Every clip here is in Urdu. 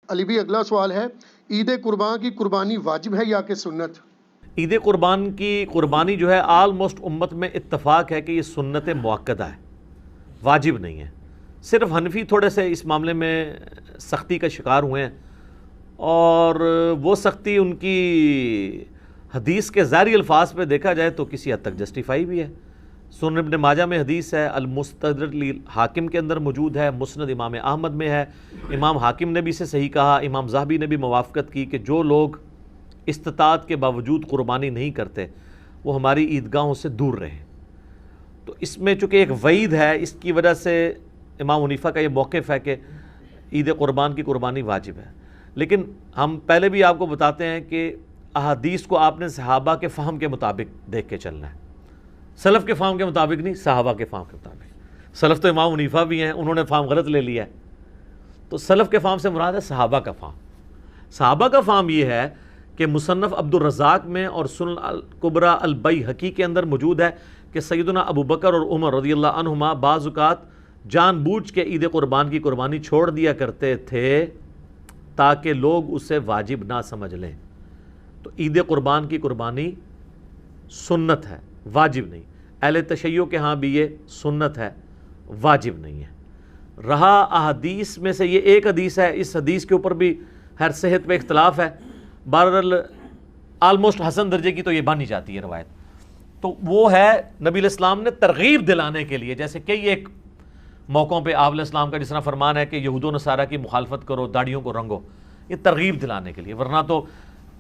علی بھی اگلا سوال ہے، عید قربان کی قربانی واجب ہے یا کہ سنت؟ عید قربان کی قربانی جو ہے آلموسٹ امت میں اتفاق ہے کہ یہ سنت مؤکدہ ہے، واجب نہیں ہے۔ صرف حنفی تھوڑے سے اس معاملے میں سختی کا شکار ہوئے ہیں، اور وہ سختی ان کی حدیث کے ظاہری الفاظ پہ دیکھا جائے تو کسی حد تک جسٹیفائی بھی ہے۔ سنن ابن ماجہ میں حدیث ہے، المستدرک حاکم کے اندر موجود ہے، مسند امام احمد میں ہے، امام حاکم نے بھی اسے صحیح کہا، امام ذہبی نے بھی موافقت کی کہ جو لوگ استطاعت کے باوجود قربانی نہیں کرتے وہ ہماری عیدگاہوں سے دور رہیں۔ تو اس میں چونکہ ایک وعید ہے، اس کی وجہ سے امام حنیفہ کا یہ موقف ہے کہ عید قربان کی قربانی واجب ہے۔ لیکن ہم پہلے بھی آپ کو بتاتے ہیں کہ احادیث کو آپ نے صحابہ کے فہم کے مطابق دیکھ کے چلنا ہے، سلف کے فہم کے مطابق نہیں، صحابہ کے فہم کے مطابق۔ سلف تو امام حنیفہ بھی ہیں، انہوں نے فہم غلط لے لیا ہے، تو سلف کے فہم سے مراد ہے صحابہ کا فہم۔ صحابہ کا فہم یہ ہے کہ مصنف عبد الرزاق میں اور سنن الکبریٰ البیہقی کے اندر موجود ہے کہ سیدنا ابو بکر اور عمر رضی اللہ عنہما بعض اوقات جان بوجھ کے عید قربان کی قربانی چھوڑ دیا کرتے تھے تاکہ لوگ اسے واجب نہ سمجھ لیں۔ تو عید قربان کی قربانی سنت ہے، واجب نہیں۔ اہل تشیع کے ہاں بھی یہ سنت ہے، واجب نہیں ہے۔ رہا احادیث میں سے یہ ایک حدیث ہے، اس حدیث کے اوپر بھی ہر صحت پہ اختلاف ہے، بہرحال آلموسٹ حسن درجے کی تو یہ بانی جاتی ہے روایت۔ تو وہ ہے نبی علیہ السلام نے ترغیب دلانے کے لیے، جیسے کئی ایک موقعوں پہ آپ علیہ السلام کا جس طرح فرمان ہے کہ یہود و نصارہ کی مخالفت کرو، داڑھیوں کو رنگو، یہ ترغیب دلانے کے لیے۔ ورنہ تو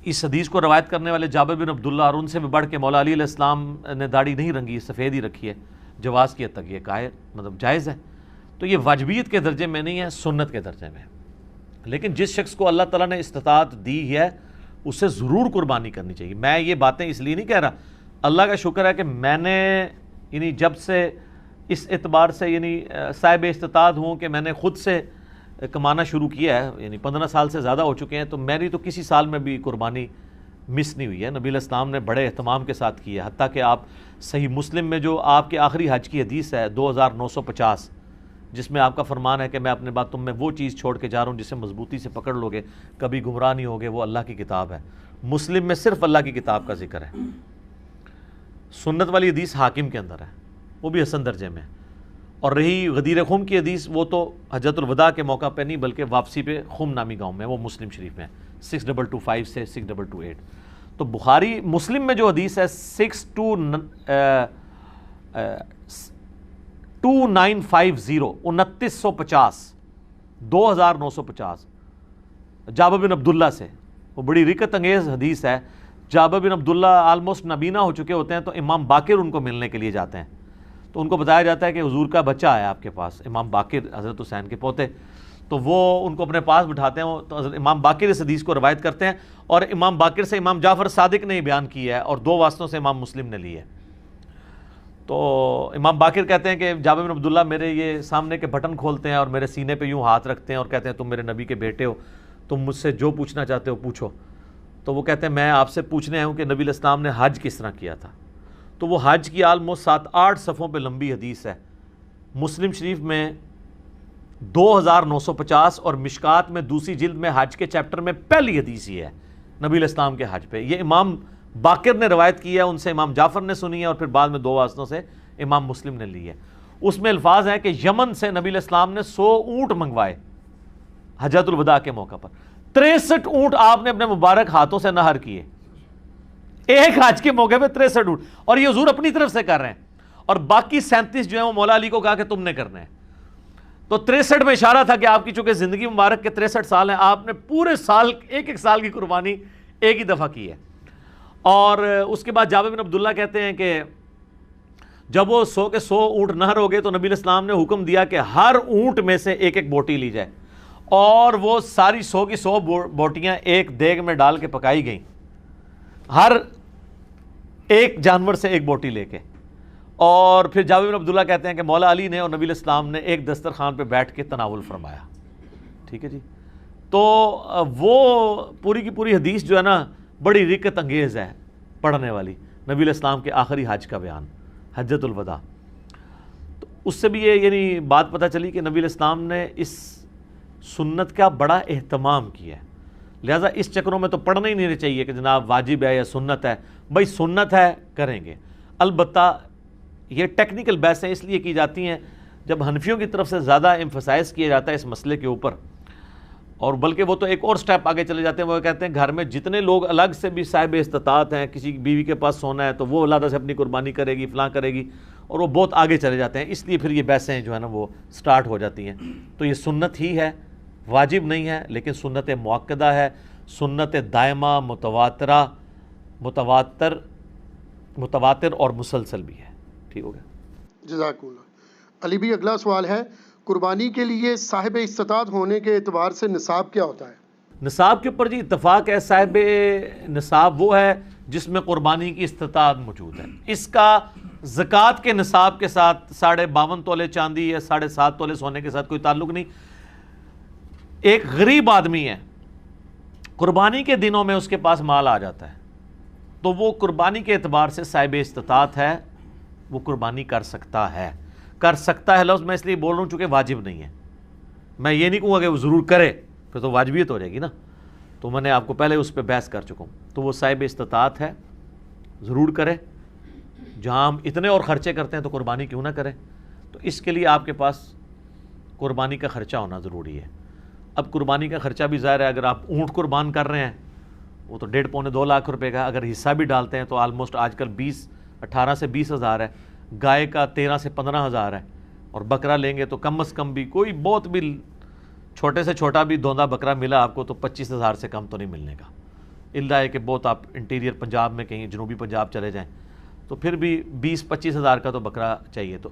اس حدیث کو روایت کرنے والے جابر بن عبداللہ اور ان سے بھی بڑھ کے مولا علی علیہ السلام نے داڑھی نہیں رنگی، سفید ہی رکھی ہے، جواز کی حد تک یہ مطلب جائز ہے۔ تو یہ واجبیت کے درجے میں نہیں ہے، سنت کے درجے میں۔ لیکن جس شخص کو اللہ تعالیٰ نے استطاعت دی ہے اسے ضرور قربانی کرنی چاہیے۔ میں یہ باتیں اس لیے نہیں کہہ رہا، اللہ کا شکر ہے کہ میں نے یعنی جب سے اس اعتبار سے یعنی صاحب استطاعت ہوں کہ میں نے خود سے کمانا شروع کیا ہے، یعنی 15 سال سے زیادہ ہو چکے ہیں، تو میری تو کسی سال میں بھی قربانی مس نہیں ہوئی ہے۔ نبی علیہ السلام نے بڑے اہتمام کے ساتھ کیا ہے، حتیٰ کہ آپ صحیح مسلم میں جو آپ کے آخری حج کی حدیث ہے 2950، جس میں آپ کا فرمان ہے کہ میں اپنے بعد تم میں وہ چیز چھوڑ کے جا رہا ہوں جسے مضبوطی سے پکڑ لوگے کبھی گمراہ نہیں ہوگے، وہ اللہ کی کتاب ہے۔ مسلم میں صرف اللہ کی کتاب کا ذکر ہے۔ سنت والی حدیث حاکم کے اندر ہے، وہ بھی حسن درجے میں۔ اور رہی غدیر خم کی حدیث، وہ تو حجۃ الوداع کے موقع پہ نہیں بلکہ واپسی پہ خم نامی گاؤں میں، وہ مسلم شریف میں 6225 سے 6228۔ تو بخاری مسلم میں جو حدیث ہے 2950 2950 2950 جابر بن عبداللہ سے، وہ بڑی رکت انگیز حدیث ہے۔ جابر بن عبداللہ آلموسٹ نابینا ہو چکے ہوتے ہیں، تو امام باقر ان کو ملنے کے لیے جاتے ہیں، تو ان کو بتایا جاتا ہے کہ حضور کا بچہ ہے آپ کے پاس، امام باقر حضرت حسین کے پوتے، تو وہ ان کو اپنے پاس بٹھاتے ہیں، تو حضرت امام باقر اس حدیث کو روایت کرتے ہیں، اور امام باقر سے امام جعفر صادق نے بیان کی ہے، اور 2 واسطوں سے امام مسلم نے لی ہے۔ تو امام باقر کہتے ہیں کہ جابر بن عبداللہ میرے یہ سامنے کے بٹن کھولتے ہیں اور میرے سینے پہ یوں ہاتھ رکھتے ہیں اور کہتے ہیں تم میرے نبی کے بیٹے ہو، تم مجھ سے جو پوچھنا چاہتے ہو پوچھو۔ تو وہ کہتے ہیں میں آپ سے پوچھنے آیا ہوں کہ نبی علیہ السلام نے حج کس طرح کیا تھا۔ تو وہ حج کی آلموسٹ 7-8 صفحوں پہ لمبی حدیث ہے، مسلم شریف میں 2950 اور مشکات میں دوسری جلد میں حج کے چیپٹر میں پہلی حدیث یہ ہے نبی علیہ السلام کے حج پہ۔ یہ امام باقر نے روایت کی ہے، ان سے امام جعفر نے سنی ہے، اور پھر بعد میں 2 واسطوں سے امام مسلم نے لی ہے۔ اس میں الفاظ ہیں کہ یمن سے نبی علیہ السلام نے 100 اونٹ منگوائے حجۃ الوداع کے موقع پر، 63 اونٹ آپ نے اپنے مبارک ہاتھوں سے نہر کیے ایک حج کے موقع پہ، 63 اونٹ، اور یہ حضور اپنی طرف سے کر رہے ہیں، اور باقی 37 جو ہیں وہ مولا علی کو کہا کہ تم نے کرنے ہیں۔ تو 63 میں اشارہ تھا کہ آپ کی چونکہ زندگی مبارک کے 63 سال ہیں، آپ نے پورے سال ایک سال کی قربانی ایک ہی دفعہ کی ہے۔ اور اس کے بعد جابر بن عبداللہ کہتے ہیں کہ جب وہ 100 کے 100 اونٹ نہر ہو گئے تو نبی علیہ السلام نے حکم دیا کہ ہر اونٹ میں سے ایک بوٹی لی جائے، اور وہ ساری 100 کی 100 بوٹیاں ایک دیگ میں ڈال کے پکائی گئیں، ہر ایک جانور سے ایک بوٹی لے کے۔ اور پھر جابر بن عبداللہ کہتے ہیں کہ مولا علی نے اور نبی علیہ السلام نے ایک دسترخوان پہ بیٹھ کے تناول فرمایا۔ ٹھیک ہے جی، تو وہ پوری کی پوری حدیث جو ہے نا بڑی رکت انگیز ہے پڑھنے والی، نبی علیہ السلام کے آخری حج کا بیان، حجۃ الوداع۔ تو اس سے بھی یہ یعنی بات پتہ چلی کہ نبی علیہ السلام نے اس سنت کا بڑا اہتمام کیا ہے. لہٰذا اس چکروں میں تو پڑھنا ہی نہیں چاہیے کہ جناب واجب ہے یا سنت ہے. بھائی سنت ہے کریں گے. البتہ یہ ٹیکنیکل بحثیں اس لیے کی جاتی ہیں جب حنفیوں کی طرف سے زیادہ ایمفسائز کیا جاتا ہے اس مسئلے کے اوپر, اور بلکہ وہ تو ایک اور سٹیپ آگے چلے جاتے ہیں. وہ کہتے ہیں گھر میں جتنے لوگ الگ سے بھی صاحب استطاعت ہیں, کسی بیوی کے پاس سونا ہے تو وہ علیحدہ سے اپنی قربانی کرے گی, فلاں کرے گی, اور وہ بہت آگے چلے جاتے ہیں. اس لیے پھر یہ بحثیں جو ہے نا وہ سٹارٹ ہو جاتی ہیں. تو یہ سنت ہی ہے, واجب نہیں ہے, لیکن سنت مؤکدہ ہے, سنت دائمہ, متواتر اور مسلسل بھی ہے. ٹھیک ہو گیا, جزاک اللہ. علی بھی اگلا سوال ہے, قربانی کے لیے صاحب استطاعت ہونے کے اعتبار سے نصاب کیا ہوتا ہے؟ نصاب کے اوپر جی اتفاق ہے. صاحب نصاب وہ ہے جس میں قربانی کی استطاعت موجود ہے. اس کا زکوٰۃ کے نصاب کے ساتھ 52.5 تولے چاندی یا 7.5 تولے سونے کے ساتھ کوئی تعلق نہیں. ایک غریب آدمی ہے, قربانی کے دنوں میں اس کے پاس مال آ جاتا ہے, تو وہ قربانی کے اعتبار سے صاحب استطاعت ہے, وہ قربانی کر سکتا ہے. کر سکتا ہے لفظ میں اس لیے بول رہا ہوں چونکہ واجب نہیں ہے. میں یہ نہیں کہوں گا کہ وہ ضرور کرے, پھر تو واجبیت ہو جائے گی نا. تو میں نے آپ کو پہلے اس پہ بحث کر چکا ہوں. تو وہ صاحب استطاعت ہے, ضرور کرے. جہاں ہم اتنے اور خرچے کرتے ہیں تو قربانی کیوں نہ کرے. تو اس کے لیے آپ کے پاس قربانی کا خرچہ ہونا ضروری ہے. اب قربانی کا خرچہ بھی ظاہر ہے, اگر آپ اونٹ قربان کر رہے ہیں وہ تو 1.5-2 لاکھ روپے کا, اگر حصہ بھی ڈالتے ہیں تو آلموسٹ آج کل 18 سے 20 ہزار ہے. گائے کا 13 سے 15 ہزار ہے, اور بکرا لیں گے تو کم از کم بھی کوئی بہت بھی چھوٹے سے چھوٹا بھی دوندا بکرا ملا آپ کو تو 25 ہزار سے کم تو نہیں ملنے کا. اللہ ہے کہ بہت آپ انٹیریئر پنجاب میں کہیں جنوبی پنجاب چلے جائیں تو پھر بھی 20-25 ہزار کا تو بکرا چاہیے. تو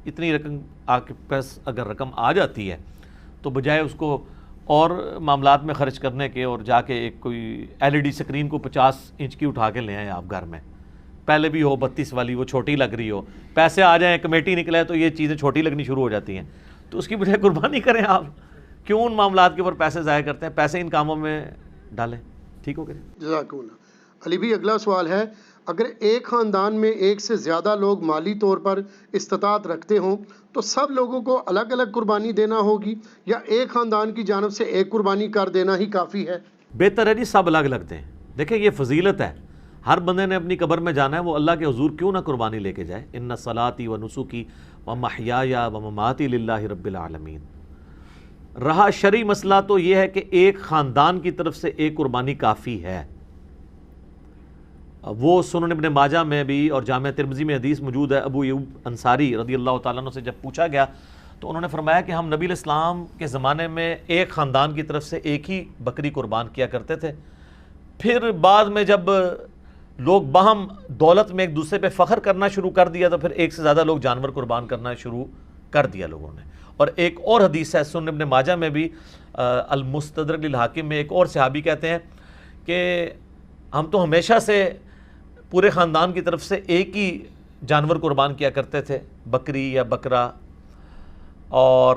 اتنی رقم آپ کے پاس اگر رقم آ جاتی ہے تو بجائے اس کو اور معاملات میں خرچ کرنے کے اور جا کے ایک کوئی LED سکرین کو 50 انچ کی اٹھا کے لے آئیں آپ گھر میں, پہلے بھی ہو 32 والی, وہ چھوٹی لگ رہی ہو, پیسے آ جائیں, کمیٹی نکلے تو یہ چیزیں چھوٹی لگنی شروع ہو جاتی ہیں. تو اس کی بجائے قربانی کریں آپ. کیوں ان معاملات کے اوپر پیسے ضائع کرتے ہیں؟ پیسے ان کاموں میں ڈالیں. ٹھیک ہو گیا, جزاک اللہ. علی بھی اگلا سوال ہے, اگر ایک خاندان میں ایک سے زیادہ لوگ مالی طور پر استطاعت رکھتے ہوں تو سب لوگوں کو الگ الگ قربانی دینا ہوگی, یا ایک خاندان کی جانب سے ایک قربانی کر دینا ہی کافی ہے؟ بہتر ہے جی سب الگ الگ دیں. دیکھیں یہ فضیلت ہے, ہر بندے نے اپنی قبر میں جانا ہے, وہ اللہ کے حضور کیوں نہ قربانی لے کے جائے. ان صلاتی و نسکی و محیای و مماتی للہ رب العالمین. رہا شرعی مسئلہ تو یہ ہے کہ ایک خاندان کی طرف سے ایک قربانی کافی ہے. وہ سنن ابن ماجہ میں بھی اور جامع ترمذی میں حدیث موجود ہے. ابو ایوب انصاری رضی اللہ تعالیٰ عنہ سے جب پوچھا گیا تو انہوں نے فرمایا کہ ہم نبی علیہ السلام کے زمانے میں ایک خاندان کی طرف سے ایک ہی بکری قربان کیا کرتے تھے. پھر بعد میں جب لوگ باہم دولت میں ایک دوسرے پہ فخر کرنا شروع کر دیا تو پھر ایک سے زیادہ لوگ جانور قربان کرنا شروع کر دیا لوگوں نے. اور ایک اور حدیث ہے سنن ابن ماجہ میں بھی, المستدرک للحاکم میں, ایک اور صحابی کہتے ہیں کہ ہم تو ہمیشہ سے پورے خاندان کی طرف سے ایک ہی جانور قربان کیا کرتے تھے, بکری یا بکرا, اور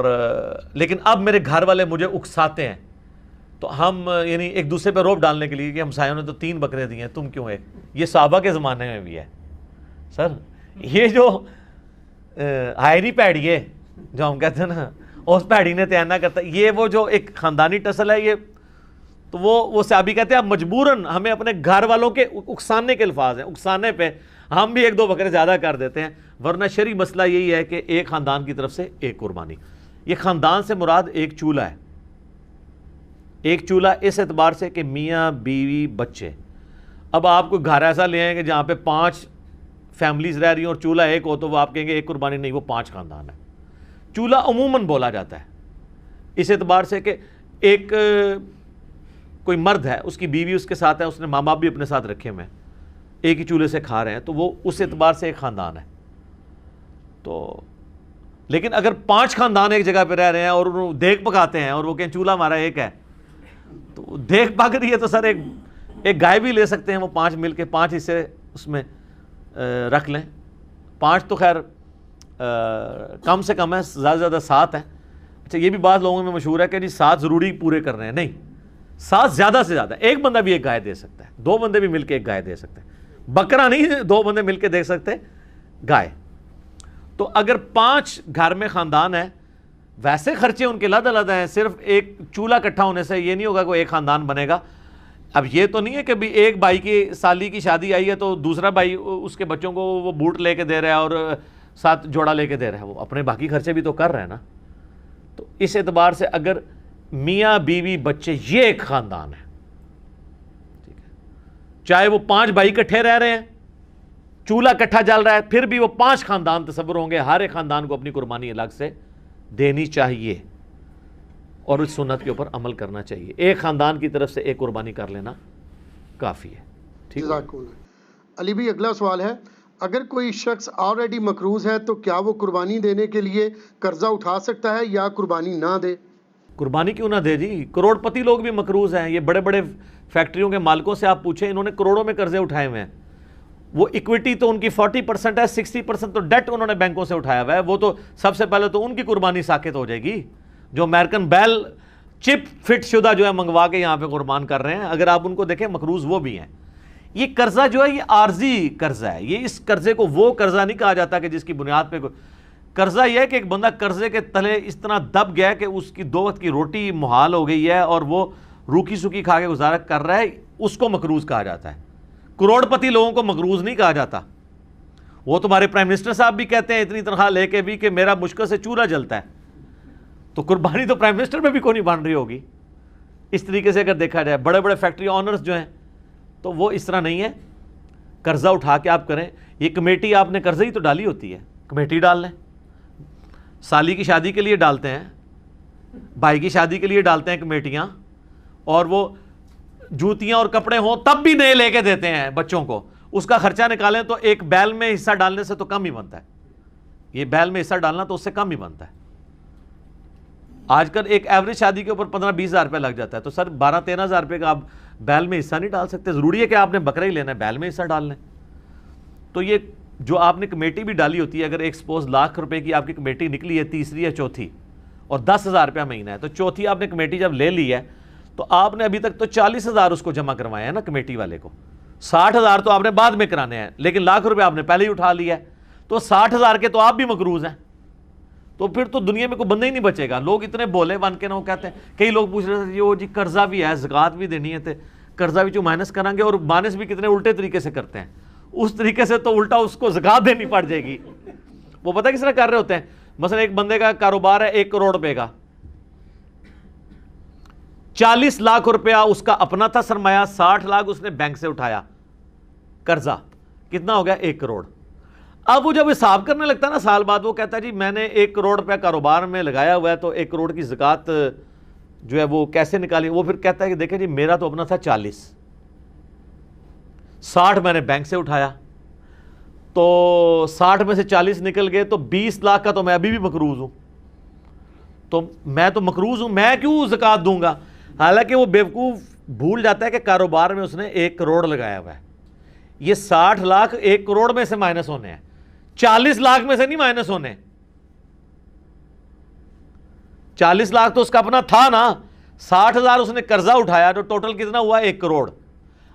لیکن اب میرے گھر والے مجھے اکساتے ہیں تو ہم یعنی ایک دوسرے پہ روب ڈالنے کے لیے کہ ہمسایوں نے تو 3 بکرے دیے ہیں, تم کیوں ایک. یہ صحابہ کے زمانے میں بھی ہے سر. یہ جو ہائری پیڑی ہے جو ہم کہتے ہیں نا, اس پیڑی نے تیار نہ کرتا, یہ وہ جو ایک خاندانی ٹسل ہے یہ. تو وہ صحابی کہتے ہیں اب مجبوراً ہمیں اپنے گھر والوں کے اکسانے کے الفاظ ہیں, اکسانے پہ ہم بھی 1-2 بکرے زیادہ کر دیتے ہیں, ورنہ شرعی مسئلہ یہی ہے کہ ایک خاندان کی طرف سے ایک قربانی. یہ خاندان سے مراد ایک چولہا ہے. ایک چولہا اس اعتبار سے کہ میاں بیوی بچے. اب آپ کو گھر ایسا لے آئیں کہ جہاں پہ 5 فیملیز رہ رہی ہیں اور چولہا ایک ہو تو وہ آپ کہیں گے ایک قربانی نہیں, وہ 5 خاندان ہے. چولہا عموماً بولا جاتا ہے اس اعتبار سے کہ ایک کوئی مرد ہے, اس کی بیوی اس کے ساتھ ہے, اس نے ماں باپ بھی اپنے ساتھ رکھے ہوئے ہیں, ایک ہی چولہے سے کھا رہے ہیں, تو وہ اس اعتبار سے ایک خاندان ہے. تو لیکن اگر 5 خاندان ایک جگہ پہ رہ رہے ہیں اور وہ دیگ پکاتے ہیں اور وہ کہیں چولہا ہمارا ایک ہے, تو دیکھ پک رہی ہے تو سر ایک گائے بھی لے سکتے ہیں وہ 5 مل کے 5 حصے اس میں رکھ لیں. 5 تو خیر کم سے کم ہے, زیادہ سے زیادہ 7 ہے. اچھا یہ بھی بعض لوگوں میں مشہور ہے کہ جی 7 ضروری پورے کر رہے ہیں, نہیں, 7 زیادہ سے زیادہ. ایک بندہ بھی ایک گائے دے سکتا ہے, 2 بندے بھی مل کے ایک گائے دے سکتے ہیں. بکرا نہیں, 2 بندے مل کے دے سکتے گائے. تو اگر 5 گھر میں خاندان ہے ویسے خرچے ان کے علیحدہ ہیں، صرف ایک چولہا اکٹھا ہونے سے یہ نہیں ہوگا کہ ایک خاندان بنے گا. اب یہ تو نہیں ہے کہ بھی ایک بھائی کی سالی کی شادی آئی ہے تو دوسرا بھائی اس کے بچوں کو وہ بوٹ لے کے دے رہا ہے اور ساتھ جوڑا لے کے دے رہا ہے، وہ اپنے باقی خرچے بھی تو کر رہے ہیں نا. تو اس اعتبار سے اگر میاں بیوی بچے یہ ایک خاندان ہے، ٹھیک ہے، چاہے وہ 5 بھائی اکٹھے رہ رہے ہیں، چولہا اکٹھا جل رہا ہے، پھر بھی وہ 5 خاندان تصور ہوں گے. ہر ایک خاندان کو اپنی قربانی الگ سے دینی چاہیے اور اس سنت کے اوپر عمل کرنا چاہیے. ایک خاندان کی طرف سے ایک قربانی کر لینا کافی ہے. ٹھیک ہے. علی بھائی اگلا سوال ہے، اگر کوئی شخص آلریڈی مقروض ہے تو کیا وہ قربانی دینے کے لیے قرضہ اٹھا سکتا ہے یا قربانی نہ دے؟ قربانی کیوں نہ دے جی، کروڑ پتی لوگ بھی مقروض ہیں. یہ بڑے بڑے فیکٹریوں کے مالکوں سے آپ پوچھیں، انہوں نے کروڑوں میں قرضے اٹھائے ہوئے ہیں. وہ ایکویٹی تو ان کی 40% ہے، 60% تو ڈیٹ انہوں نے بینکوں سے اٹھایا ہوا ہے. وہ تو سب سے پہلے تو ان کی قربانی ساقط ہو جائے گی جو امریکن بیل چپ فٹ شدہ جو ہے منگوا کے یہاں پہ قربان کر رہے ہیں. اگر آپ ان کو دیکھیں مقروض وہ بھی ہیں. یہ قرضہ جو ہے یہ عارضی قرضہ ہے. یہ اس قرضے کو وہ قرضہ نہیں کہا جاتا کہ جس کی بنیاد پہ قرضہ یہ ہے کہ ایک بندہ قرضے کے تلے اس طرح دب گیا کہ اس کی 2 وقت کی روٹی محال ہو گئی ہے اور وہ روکی سوکی کھا کے گزارا کر رہا ہے، اس کو مقروض کہا جاتا ہے. کروڑ پتی لوگوں کو مقروض نہیں کہا جاتا. وہ تمہارے پرائم منسٹر صاحب بھی کہتے ہیں اتنی تنخواہ لے کے بھی کہ میرا مشکل سے چولہا جلتا ہے. تو قربانی تو پرائم منسٹر میں بھی کوئی نہیں بن رہی ہوگی. اس طریقے سے اگر دیکھا جائے بڑے بڑے فیکٹری آنرز جو ہیں تو وہ اس طرح نہیں ہے. قرضہ اٹھا کے آپ کریں. یہ کمیٹی آپ نے قرضے ہی تو ڈالی ہوتی ہے، کمیٹی ڈال لیں. سالی کی شادی کے لیے ڈالتے ہیں، بھائی کی شادی کے لیے ڈالتے ہیں کمیٹیاں، اور وہ جوتیاں اور کپڑے ہوں تب بھی نئے لے کے دیتے ہیں بچوں کو. اس کا خرچہ نکالیں تو ایک بیل میں حصہ ڈالنے سے تو کم ہی بنتا ہے. یہ بیل میں حصہ ڈالنا تو اس سے کم ہی بنتا ہے. آج کل ایک ایوریج شادی کے اوپر 15-20 ہزار روپے لگ جاتا ہے. تو سر 12-13 ہزار روپے کا آپ بیل میں حصہ نہیں ڈال سکتے؟ ضروری ہے کہ آپ نے بکرا ہی لینا ہے، بیل میں حصہ ڈال لیں. تو یہ جو آپ نے کمیٹی بھی ڈالی ہوتی ہے، اگر ایک سپوز لاکھ روپے کی آپ کی کمیٹی نکلی ہے، تیسری یا چوتھی، اور 10,000 روپیہ مہینہ ہے، تو چوتھی آپ نے کمیٹی جب لے لی ہے تو آپ نے ابھی تک تو 40,000 اس کو جمع کروائے ہیں نا کمیٹی والے کو. 60,000 تو آپ نے بعد میں کرانے ہیں، لیکن لاکھ روپے آپ نے پہلے ہی اٹھا لیا ہے. تو 60,000 کے تو آپ بھی مقروض ہیں. تو پھر تو دنیا میں کوئی بندہ ہی نہیں بچے گا. لوگ اتنے بولے بن کے نہ وہ کہتے ہیں. کئی لوگ پوچھ رہے تھے جی قرضہ بھی ہے، زکوٰۃ بھی دینی ہے، قرضہ بھی جو مائنس کریں گے، اور مائنس بھی کتنے الٹے طریقے سے کرتے ہیں. اس طریقے سے تو الٹا اس کو زکوٰۃ دینی پڑ جائے گی. وہ پتہ کس طرح کر رہے ہوتے ہیں؟ مثلا ایک بندے کا کاروبار ہے 1 کروڑ روپے کا، 40 لاکھ روپیہ اس کا اپنا تھا سرمایہ، 60 لاکھ اس نے بینک سے اٹھایا قرضہ. کتنا ہو گیا؟ 1 کروڑ. اب وہ جب حساب کرنے لگتا ہے نا سال بعد، وہ کہتا ہے جی میں نے 1 کروڑ روپیہ کاروبار میں لگایا ہوا ہے، تو 1 کروڑ کی زکوٰۃ جو ہے وہ کیسے نکالی؟ وہ پھر کہتا ہے کہ دیکھیں جی میرا تو اپنا تھا 40، 60 میں نے بینک سے اٹھایا، تو 60 میں سے 40 نکل گئے، تو 20 لاکھ کا تو میں ابھی بھی مقروض ہوں. تو میں تو مقروض ہوں، میں کیوں زکوٰۃ دوں گا؟ حالانکہ وہ بیوقوف بھول جاتا ہے کہ کاروبار میں اس نے 1 کروڑ لگایا ہوا ہے. یہ 60 لاکھ 1 کروڑ میں سے مائنس ہونے ہیں، 40 لاکھ میں سے نہیں مائنس ہونے. 40 لاکھ تو اس کا اپنا تھا نا، 60,000 اس نے قرضہ اٹھایا، تو ٹوٹل کتنا ہوا؟ 1 کروڑ.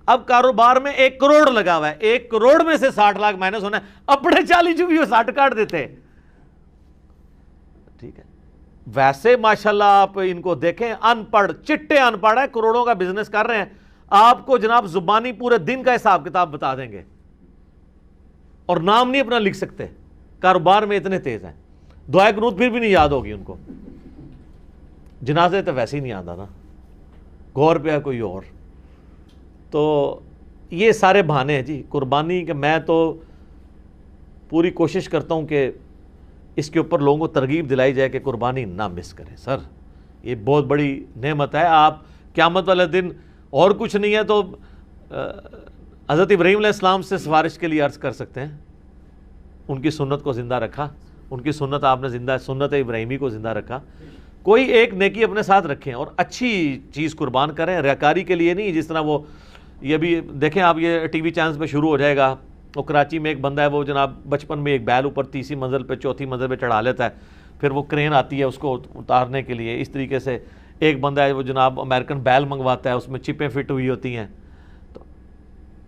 اب کاروبار میں 1 کروڑ لگا ہوا ہے، 1 کروڑ میں سے 60 لاکھ مائنس ہونا ہے. اپنے 40 جو بھی وہ 60 کاٹ دیتے. ٹھیک ہے. ویسے ماشاءاللہ آپ ان کو دیکھیں، ان پڑھ چٹے ان پڑھ ہے، کروڑوں کا بزنس کر رہے ہیں. آپ کو جناب زبانی پورے دن کا حساب کتاب بتا دیں گے، اور نام نہیں اپنا لکھ سکتے. کاروبار میں اتنے تیز ہیں. دعائے قنوت پھر بھی نہیں یاد ہوگی ان کو. جنازے تو ویسے ہی نہیں آتا نا، غور پہ ہے کوئی اور. تو یہ سارے بہانے ہیں جی قربانی کے. میں تو پوری کوشش کرتا ہوں کہ اس کے اوپر لوگوں کو ترغیب دلائی جائے کہ قربانی نہ مس کریں. سر یہ بہت بڑی نعمت ہے. آپ قیامت والے دن اور کچھ نہیں ہے تو حضرت ابراہیم علیہ السلام سے سفارش کے لیے عرض کر سکتے ہیں. ان کی سنت کو زندہ رکھا، ان کی سنت آپ نے زندہ، سنت ابراہیمی کو زندہ رکھا. کوئی ایک نیکی اپنے ساتھ رکھیں اور اچھی چیز قربان کریں، ریاکاری کے لیے نہیں. جس طرح وہ یہ بھی دیکھیں آپ، یہ ٹی وی چینلز پہ شروع ہو جائے گا. وہ کراچی میں ایک بندہ ہے، وہ جناب بچپن میں ایک بیل اوپر 30 منزل پہ 4تھی منزل پہ چڑھا لیتا ہے، پھر وہ کرین آتی ہے اس کو اتارنے کے لیے. اس طریقے سے ایک بندہ ہے وہ جناب امریکن بیل منگواتا ہے، اس میں چپیں فٹ ہوئی ہوتی ہیں. تو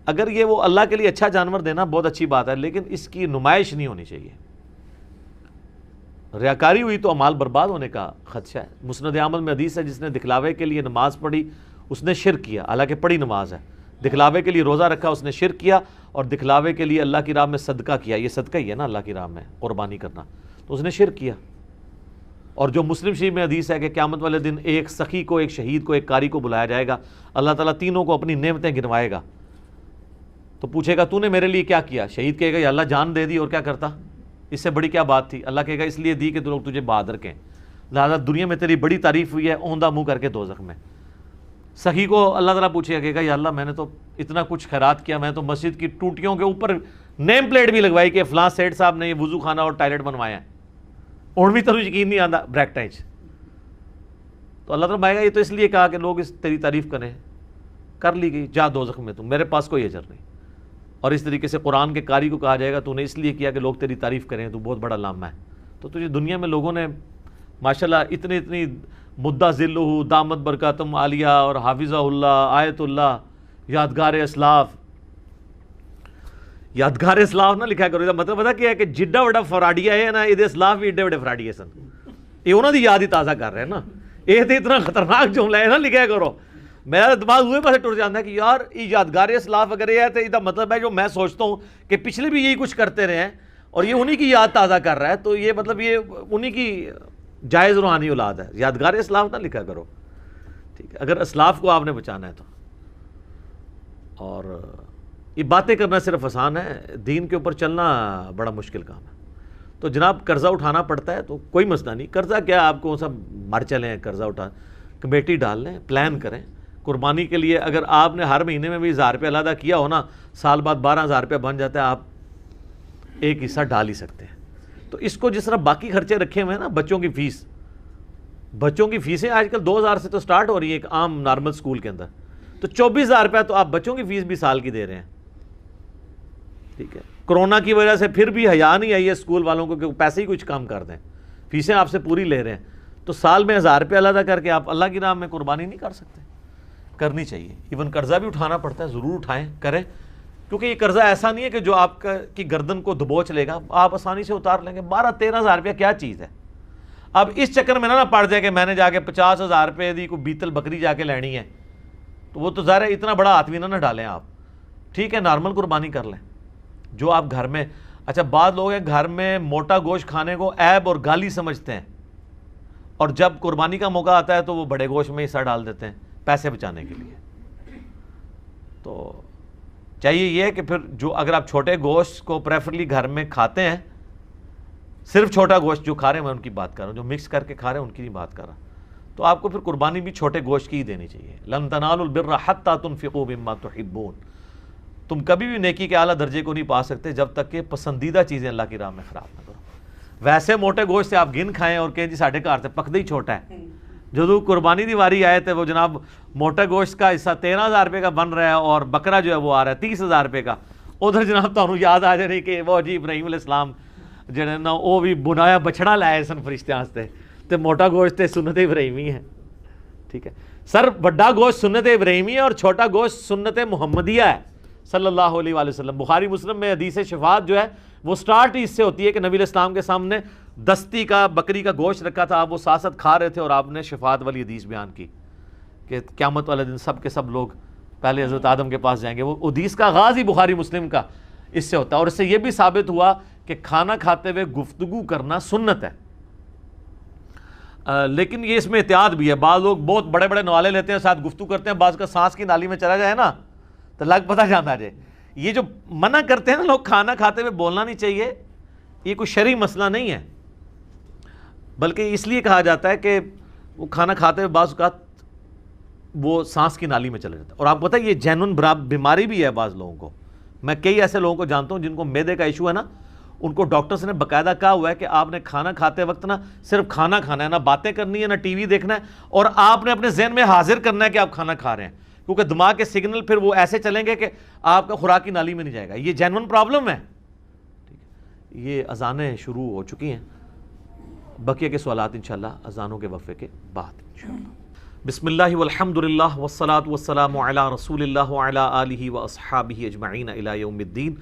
اگر یہ وہ اللہ کے لیے اچھا جانور دینا بہت اچھی بات ہے، لیکن اس کی نمائش نہیں ہونی چاہیے. ریاکاری ہوئی تو اعمال برباد ہونے کا خدشہ ہے۔ مسند احمد میں حدیث ہے جس نے دکھلاوے کے لیے نماز پڑھی اس نے شرک کیا، حالانکہ پڑھی نماز ہے، دکھلاوے کے لیے روزہ رکھا اس نے شرک کیا، اور دکھلاوے کے لیے اللہ کی راہ میں صدقہ کیا، یہ صدقہ ہی ہے نا اللہ کی راہ میں قربانی کرنا، تو اس نے شرک کیا۔ اور جو مسلم شریف میں حدیث ہے کہ قیامت والے دن ایک سخی کو، ایک شہید کو، ایک قاری کو بلایا جائے گا، اللہ تعالیٰ تینوں کو اپنی نعمتیں گنوائے گا، تو پوچھے گا تو نے میرے لیے کیا کیا؟ شہید کہے گا یا اللہ جان دے دی اور کیا کرتا، اس سے بڑی کیا بات تھی؟ اللہ کہے گا اس لیے دی کہ لوگ تجھے بہادر کہیں، لہٰذا دنیا میں تیری بڑی تعریف ہوئی ہے، اوندھا منہ کر کے دوزخ میں۔ سخی کو اللہ تعالیٰ پوچھے گا، کہے گا یا اللہ میں نے تو اتنا کچھ خیرات کیا، میں تو مسجد کی ٹوٹیوں کے اوپر نیم پلیٹ بھی لگوائی کہ فلاں سیٹ صاحب نے یہ وضو خانہ اور ٹائلٹ بنوایا ہے، اور بھی تو یقین نہیں آتا بریکٹائچ، تو اللہ تعالیٰ بھائے گا یہ تو اس لیے کہا کہ لوگ اس تیری تعریف کریں، کر لی گئی، جا دوزخ میں، تم میرے پاس کوئی اجر نہیں۔ اور اس طریقے سے قرآن کے قاری کو کہا جائے گا تو نے اس لیے کیا کہ لوگ تیری تعریف کریں، تو بہت بڑا لامہ ہے۔ تو تجھے دنیا میں لوگوں نے ماشاءاللہ اتنی مدہ ذلہ دامت برکاتم عالیہ اور حافظہ اللہ، آیت اللہ، یادگار اسلاف نہ لکھا کرو، مطلب پتا کیا ہے کہ جڈا وڈا فراڈیا ہے نا، یہ اسلاف بھی ایڈے وڈے فراڈیے سن، یہ انہوں دی یاد ہی تازہ کر رہے ہیں نا، یہ تو اتنا خطرناک جملہ ہے نا لکھا کرو۔ میرا دماغ ہوئے پاسے ٹوٹ جاتا ہے کہ یار یہ یادگار اسلاف اگر یہ ہے تو یہ مطلب ہے جو میں سوچتا ہوں کہ پچھلے بھی یہی کچھ کرتے رہے ہیں اور یہ انہی کی یاد تازہ کر رہا ہے، تو یہ مطلب یہ انہی کی جائز روحانی اولاد ہے۔ یادگار اسلاف نہ لکھا کرو، ٹھیک ہے، اگر اسلاف کو آپ نے بچانا ہے تو۔ اور یہ باتیں کرنا صرف آسان ہے، دین کے اوپر چلنا بڑا مشکل کام ہے۔ تو جناب قرضہ اٹھانا پڑتا ہے تو کوئی مسئلہ نہیں، قرضہ کیا آپ کو سب مر چلیں قرضہ اٹھا، کمیٹی ڈال لیں، پلان کریں قربانی کے لیے۔ اگر آپ نے ہر مہینے میں بھی 1000 روپے علیحدہ کیا ہو نا، سال بعد 12000 روپے بن جاتا ہے، آپ ایک حصہ ڈال ہی سکتے ہیں۔ تو اس کو جس طرح باقی خرچے رکھے ہوئے ہیں نا، بچوں کی فیسیں آج کل 2000 سے تو سٹارٹ ہو رہی ہے ایک عام نارمل سکول کے اندر، تو 24000 روپے تو آپ بچوں کی فیس بھی سال کی دے رہے ہیں، ٹھیک ہے۔ کرونا کی وجہ سے پھر بھی حیا نہیں آئی ہے اسکول والوں کو کہ پیسے ہی کچھ کم کر دیں، فیسیں آپ سے پوری لے رہے ہیں، تو سال میں 1000 روپے علیحدہ کر کے آپ اللہ کی راہ میں قربانی نہیں کر سکتے؟ کرنی چاہیے۔ ایون قرضہ بھی اٹھانا پڑتا ہے، ضرور اٹھائیں، کریں، کیونکہ یہ قرضہ ایسا نہیں ہے کہ جو آپ کی گردن کو دبوچ لے گا، آپ آسانی سے اتار لیں گے۔ 12-13 روپیہ کیا چیز ہے؟ اب اس چکر میں نہ پڑ جائے کہ میں نے جا کے 50,000 روپے دی کوئی بیتل بکری جا کے لینی ہے، تو وہ تو ظاہر ہے اتنا بڑا ہاتھ بھی نہ ڈالیں آپ، ٹھیک ہے، نارمل قربانی کر لیں جو آپ گھر میں۔ اچھا بعض لوگ ہیں گھر میں موٹا گوشت کھانے کو عیب اور گالی سمجھتے ہیں، اور جب قربانی کا موقع آتا ہے تو وہ بڑے گوشت میں حصہ ڈال دیتے ہیں پیسے بچانے کے لیے۔ تو چاہیے یہ کہ پھر جو اگر آپ چھوٹے گوشت کو پریفرلی گھر میں کھاتے ہیں، صرف چھوٹا گوشت جو کھا رہے ہیں، میں ان کی بات کر رہا ہوں، جو مکس کر کے کھا رہے ہیں ان کی نہیں بات کر رہا، تو آپ کو پھر قربانی بھی چھوٹے گوشت کی ہی دینی چاہیے۔ لن تنالوا البر حتی تنفقوا مما تحبون، تم کبھی بھی نیکی کے اعلیٰ درجے کو نہیں پا سکتے جب تک کہ پسندیدہ چیزیں اللہ کی راہ میں خراب نہ کرو۔ ویسے موٹے گوشت سے آپ گن کھائیں اور کہیں جی ساڑھے گھر سے پکدے ہی چھوٹا ہے، جو قربانی دی واری آئے تھے وہ جناب موٹا گوشت کا حصہ 13,000 روپے کا بن رہا ہے اور بکرا جو ہے وہ آ رہا ہے 30,000 روپے کا، ادھر جناب تو یاد آ جائے کہ وہ جی ابراہیم علیہ السلام جڑے نا وہ بھی بنایا بچڑا لائے سن فرشتے واسطے، تے موٹا گوشت تے سنت ابراہیمی ہے، ٹھیک ہے سر، بڑا گوشت سنت ابراہیمی ہے اور چھوٹا گوشت سنت محمدیہ ہے صلی اللہ علیہ وآلہ وسلم۔ بخاری مسلم میں حدیث شفاعت جو ہے وہ سٹارٹ ہی اس سے ہوتی ہے کہ نبی علیہ السلام کے سامنے دستی کا بکری کا گوشت رکھا تھا، آپ وہ ساتھ ساتھ کھا رہے تھے اور آپ نے شفاعت والی حدیث بیان کی کہ قیامت والے دن سب کے سب لوگ پہلے حضرت آدم کے پاس جائیں گے۔ وہ حدیث کا آغاز ہی بخاری مسلم کا اس سے ہوتا ہے، اور اس سے یہ بھی ثابت ہوا کہ کھانا کھاتے ہوئے گفتگو کرنا سنت ہے، لیکن یہ اس میں احتیاط بھی ہے۔ بعض لوگ بہت بڑے بڑے نوالے لیتے ہیں، ساتھ گفتگو کرتے ہیں، بعض کا سانس کی نالی میں چلا جائے نا تو لگ پتہ جانا جائے۔ یہ جو منع کرتے ہیں نا لوگ کھانا کھاتے ہوئے بولنا نہیں چاہیے، یہ کوئی شرعی مسئلہ نہیں ہے، بلکہ اس لیے کہا جاتا ہے کہ وہ کھانا کھاتے ہوئے بعض اوقات وہ سانس کی نالی میں چلا جاتا ہے، اور آپ کو پتہ ہے یہ جینون بیماری بھی ہے بعض لوگوں کو۔ میں کئی ایسے لوگوں کو جانتا ہوں جن کو معدے کا ایشو ہے نا، ان کو ڈاکٹرز نے باقاعدہ کہا ہوا ہے کہ آپ نے کھانا کھاتے وقت نا صرف کھانا کھانا ہے، نہ باتیں کرنی ہے، نہ ٹی وی دیکھنا ہے، اور آپ نے اپنے ذہن میں حاضر کرنا ہے کہ آپ کھانا کھا رہے ہیں، کیونکہ دماغ کے سگنل پھر وہ ایسے چلیں گے کہ آپ کا خوراک کی نالی میں نہیں جائے گا۔ یہ جینون پرابلم ہے، ٹھیک ہے۔ یہ اذانیں شروع ہو چکی ہیں، بقیہ کے سوالات انشاءاللہ اذانوں کے وقفے کے بعد انشاءاللہ۔ بسم اللہ والحمد للہ والصلاة والسلام علی رسول اللہ وعلی آلہ واصحابہ اجمعین الی یوم الدین۔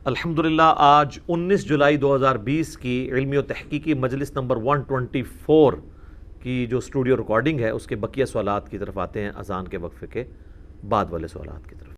الحمدللہ آج 19 جولائی 2020 کی علمی و تحقیقی مجلس نمبر 124 کی جو اسٹوڈیو ریکارڈنگ ہے اس کے بقیہ سوالات کی طرف آتے ہیں اذان کے وقفے کے بعد والے سوالات کی طرف.